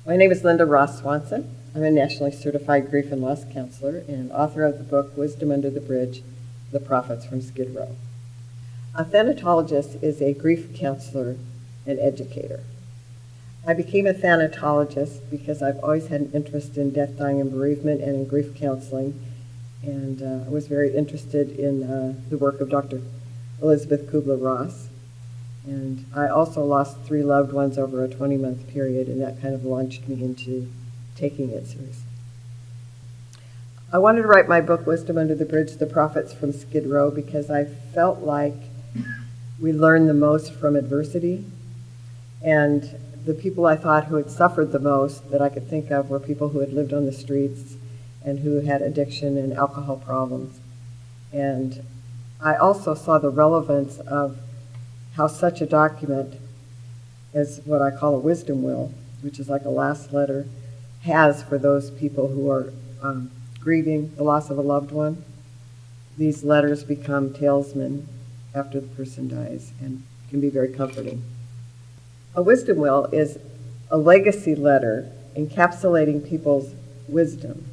My name is Linda Ross Swanson. I'm a nationally certified grief and loss counselor and author of the book Wisdom Under the Bridge, The Prophets from Skid Row. A thanatologist is a grief counselor and educator. I became a thanatologist because I've always had an interest in death, dying, and bereavement and in grief counseling, and I was very interested in the work of Dr. Elizabeth Kubler-Ross. And I also lost 3 loved ones over a 20-month period, and that kind of launched me into taking it seriously. I wanted to write my book, Wisdom Under the Bridge, The Prophets from Skid Row, because I felt like we learn the most from adversity. And the people I thought who had suffered the most that I could think of were people who had lived on the streets and who had addiction and alcohol problems. And I also saw the relevance of how such a document as what I call a wisdom will, which is like a last letter, has for those people who are grieving the loss of a loved one. These letters become talesmen after the person dies and can be very comforting. A wisdom will is a legacy letter encapsulating people's wisdom,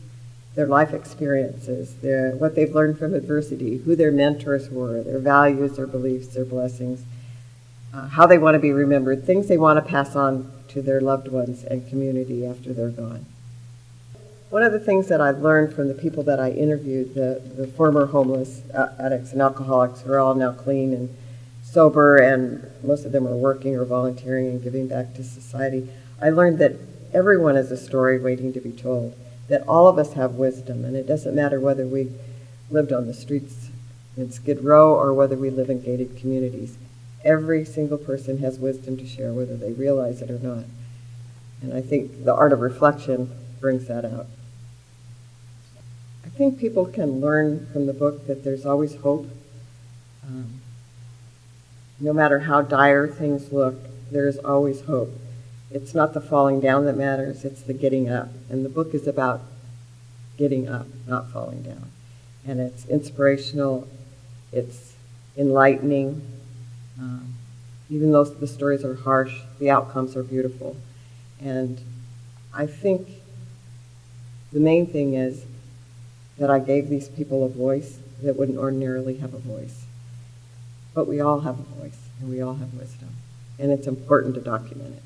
their life experiences, what they've learned from adversity, who their mentors were, their values, their beliefs, their blessings, how they want to be remembered, things they want to pass on to their loved ones and community after they're gone. One of the things that I've learned from the people that I interviewed, the former homeless addicts and alcoholics who are all now clean and sober, and most of them are working or volunteering and giving back to society, I learned that everyone has a story waiting to be told, that all of us have wisdom, and it doesn't matter whether we lived on the streets in Skid Row or whether we live in gated communities. Every single person has wisdom to share, whether they realize it or not. And I think the art of reflection brings that out. I think people can learn from the book that there's always hope. No matter how dire things look, there is always hope. It's not the falling down that matters, it's the getting up. And the book is about getting up, not falling down. And it's inspirational, it's enlightening. Even though the stories are harsh, the outcomes are beautiful. And I think the main thing is that I gave these people a voice that wouldn't ordinarily have a voice. But we all have a voice, and we all have wisdom. And it's important to document it.